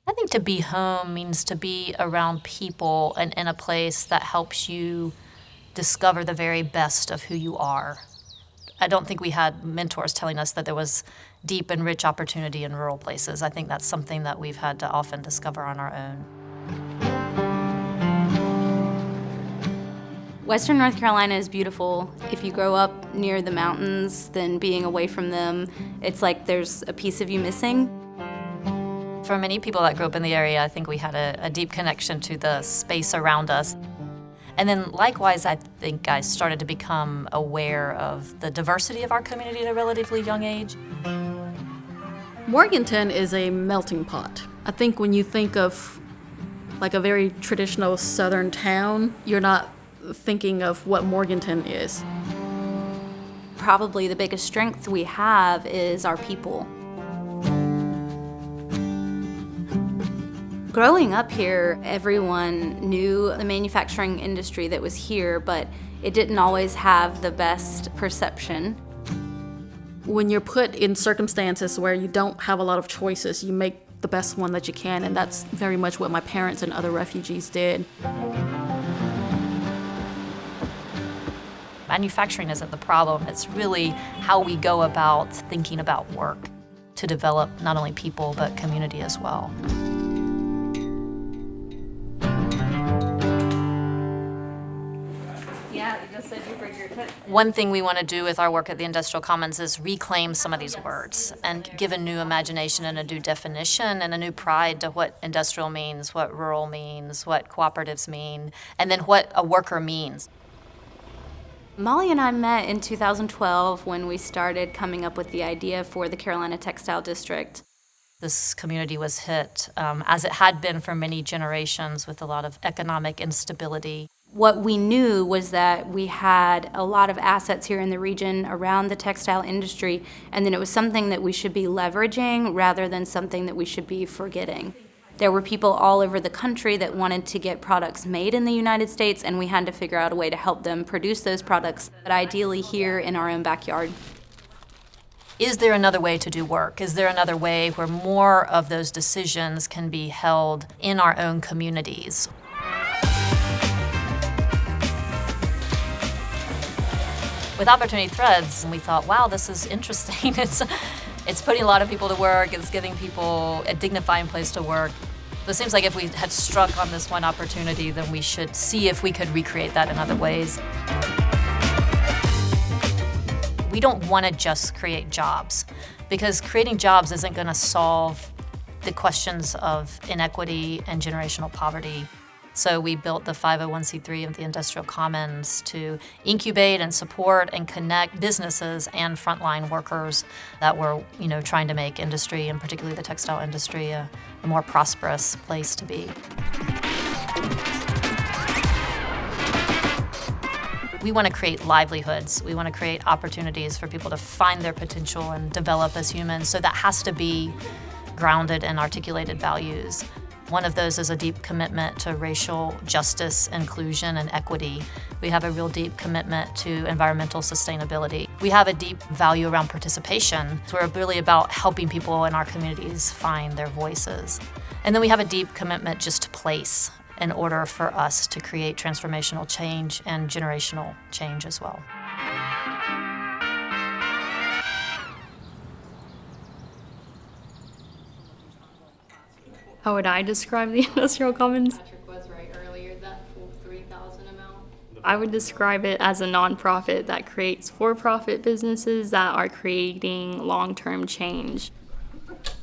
I think to be home means to be around people and in a place that helps you discover the very best of who you are. I don't think we had mentors telling us that there was deep and rich opportunity in rural places. I think that's something that we've had to often discover on our own. Western North Carolina is beautiful. If you grow up near the mountains, then being away from them, it's like there's a piece of you missing. For many people that grew up in the area, I think we had a deep connection to the space around us. And then likewise, I think I started to become aware of the diversity of our community at a relatively young age. Morganton is a melting pot. I think when you think of like a very traditional southern town, you're not thinking of what Morganton is. Probably the biggest strength we have is our people. Growing up here, everyone knew the manufacturing industry that was here, but it didn't always have the best perception. When you're put in circumstances where you don't have a lot of choices, you make the best one that you can, and that's very much what my parents and other refugees did. Manufacturing isn't the problem. It's really how we go about thinking about work to develop not only people, but community as well. Yeah, you just said you broke your foot. One thing we want to do with our work at the Industrial Commons is reclaim some of these words and give a new imagination and a new definition and a new pride to what industrial means, what rural means, what cooperatives mean, and then what a worker means. Molly and I met in 2012 when we started coming up with the idea for the Carolina Textile District. This community was hit, as it had been for many generations, with a lot of economic instability. What we knew was that we had a lot of assets here in the region around the textile industry, and then it was something that we should be leveraging rather than something that we should be forgetting. There were people all over the country that wanted to get products made in the United States, and we had to figure out a way to help them produce those products, but ideally here in our own backyard. Is there another way to do work? Is there another way where more of those decisions can be held in our own communities? With Opportunity Threads, we thought, wow, this is interesting. It's putting a lot of people to work. It's giving people a dignified place to work. So it seems like if we had struck on this one opportunity, then we should see if we could recreate that in other ways. We don't want to just create jobs, because creating jobs isn't going to solve the questions of inequity and generational poverty. So we built the 501c3 of the Industrial Commons to incubate and support and connect businesses and frontline workers that were, trying to make industry, and particularly the textile industry, a more prosperous place to be. We want to create livelihoods. We want to create opportunities for people to find their potential and develop as humans. So that has to be grounded in articulated values. One of those is a deep commitment to racial justice, inclusion, and equity. We have a real deep commitment to environmental sustainability. We have a deep value around participation. So we're really about helping people in our communities find their voices. And then we have a deep commitment just to place in order for us to create transformational change and generational change as well. How would I describe the Industrial Commons? Was right earlier, that full 3,000 amount. I would describe it as a nonprofit that creates for-profit businesses that are creating long-term change.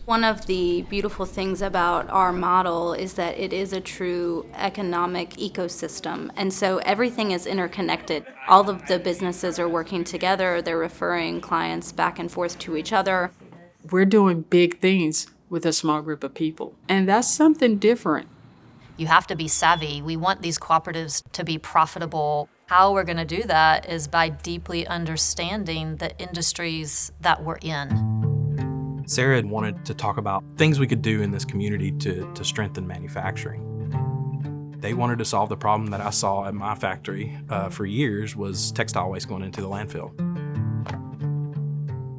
One of the beautiful things about our model is that it is a true economic ecosystem, and so everything is interconnected. All of the businesses are working together, they're referring clients back and forth to each other. We're doing big things with a small group of people, and that's something different. You have to be savvy. We want these cooperatives to be profitable. How we're going to do that is by deeply understanding the industries that we're in. Sarah had wanted to talk about things we could do in this community to strengthen manufacturing. They wanted to solve the problem that I saw at my factory for years, was textile waste going into the landfill.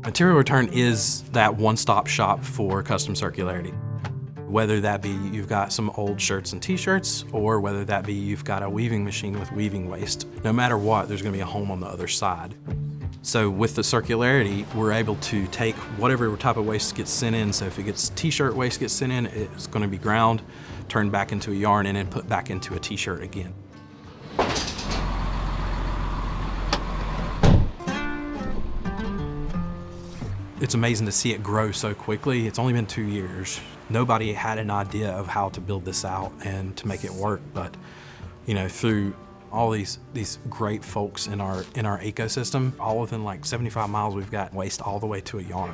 Material Return is that one-stop shop for custom circularity. Whether that be you've got some old shirts and t-shirts, or whether that be you've got a weaving machine with weaving waste. No matter what, there's gonna be a home on the other side. So with the circularity, we're able to take whatever type of waste gets sent in. So if it gets t-shirt waste gets sent in, it's gonna be ground, turned back into a yarn, and then put back into a t-shirt again. It's amazing to see it grow so quickly. It's only been 2 years. Nobody had an idea of how to build this out and to make it work, but through all these great folks in our ecosystem, all within like 75 miles, we've got waste all the way to a yarn.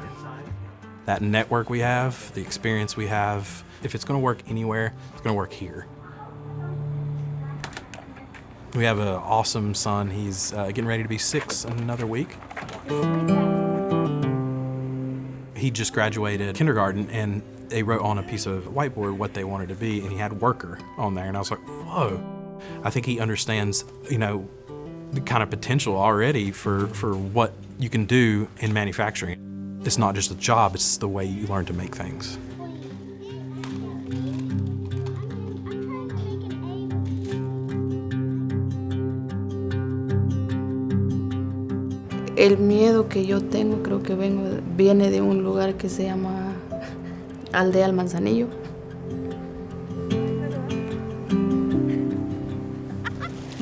That network we have, the experience we have, if it's gonna work anywhere, it's gonna work here. We have an awesome son. He's getting ready to be 6 in another week. He just graduated kindergarten, and they wrote on a piece of whiteboard what they wanted to be, and he had worker on there, and I was like, whoa. I think he understands, the kind of potential already for what you can do in manufacturing. It's not just a job, it's the way you learn to make things. El miedo que yo tengo creo que viene de un lugar que se llama Aldea El Manzanillo.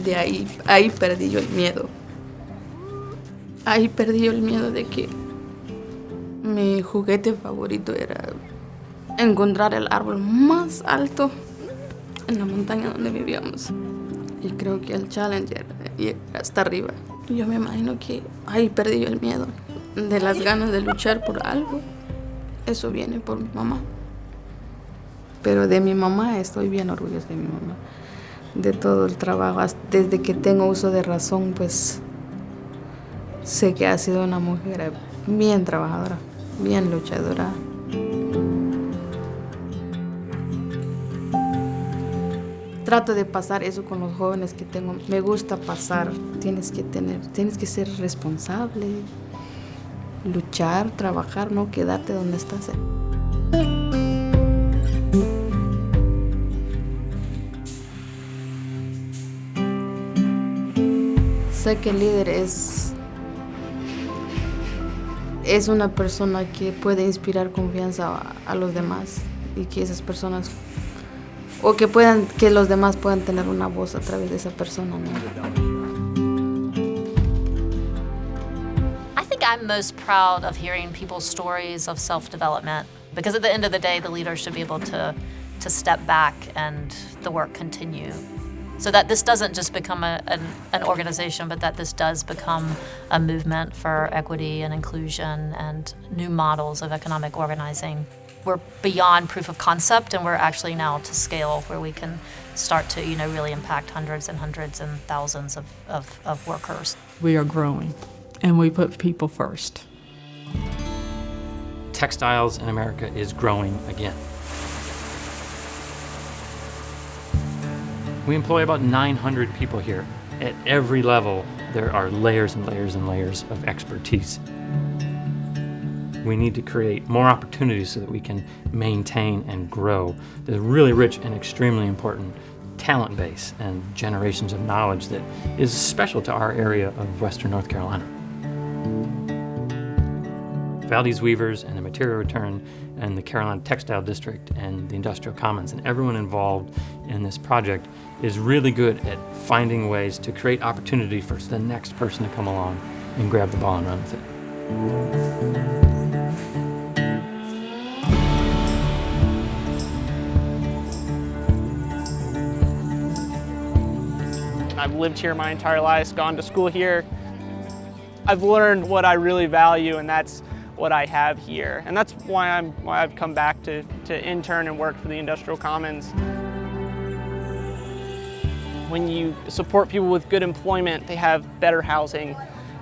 De ahí perdí yo el miedo. Ahí perdí yo el miedo de que mi juguete favorito era encontrar el árbol más alto en la montaña donde vivíamos. Y creo que el Challenger era hasta arriba. Yo me imagino que ahí perdí yo el miedo, de las ganas de luchar por algo. Eso viene por mi mamá. Pero de mi mamá estoy bien orgullosa de mi mamá. De todo el trabajo, desde que tengo uso de razón, pues sé que ha sido una mujer bien trabajadora, bien luchadora. Trato de pasar eso con los jóvenes que tengo. Me gusta pasar, tienes que ser responsable, luchar, trabajar, no quedarte donde estás. Sé que el líder es una persona que puede inspirar confianza a los demás, y que esas personas, o que los demás puedan tener una voz a través de esa persona, ¿no? I think I'm most proud of hearing people's stories of self-development, because at the end of the day, the leader should be able to step back and the work continue. So that this doesn't just become an organization, but that this does become a movement for equity and inclusion and new models of economic organizing. We're beyond proof of concept, and we're actually now to scale where we can start to really impact hundreds and hundreds and thousands of workers. We are growing, and we put people first. Textiles in America is growing again. We employ about 900 people here. At every level, there are layers and layers and layers of expertise. We need to create more opportunities so that we can maintain and grow the really rich and extremely important talent base and generations of knowledge that is special to our area of Western North Carolina. Valdez Weavers and the Material Return and the Carolina Textile District and the Industrial Commons and everyone involved in this project is really good at finding ways to create opportunity for the next person to come along and grab the ball and run with it. I've lived here my entire life, gone to school here. I've learned what I really value, and that's what I have here. And that's why I've come back to intern and work for the Industrial Commons. When you support people with good employment, they have better housing,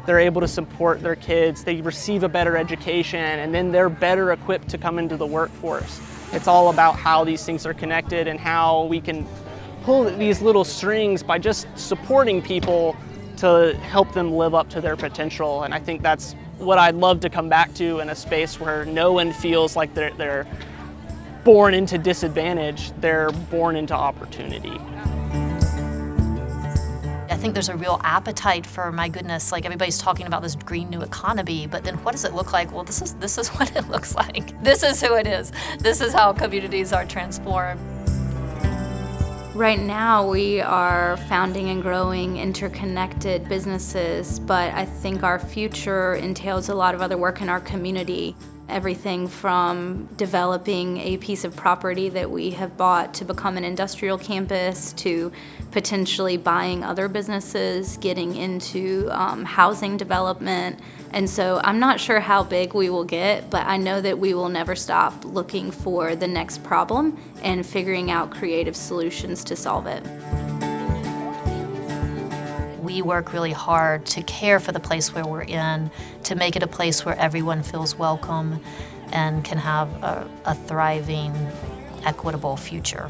they're able to support their kids, they receive a better education, and then they're better equipped to come into the workforce. It's all about how these things are connected and how we can pull these little strings by just supporting people to help them live up to their potential. And I think that's what I'd love to come back to, in a space where no one feels like they're born into disadvantage, they're born into opportunity. I think there's a real appetite for, my goodness, like everybody's talking about this green new economy, but then what does it look like? Well, this is what it looks like. This is who it is. This is how communities are transformed. Right now, we are founding and growing interconnected businesses, but I think our future entails a lot of other work in our community. Everything from developing a piece of property that we have bought to become an industrial campus, to potentially buying other businesses, getting into housing development. And so I'm not sure how big we will get, but I know that we will never stop looking for the next problem and figuring out creative solutions to solve it. We work really hard to care for the place where we're in, to make it a place where everyone feels welcome and can have a thriving, equitable future.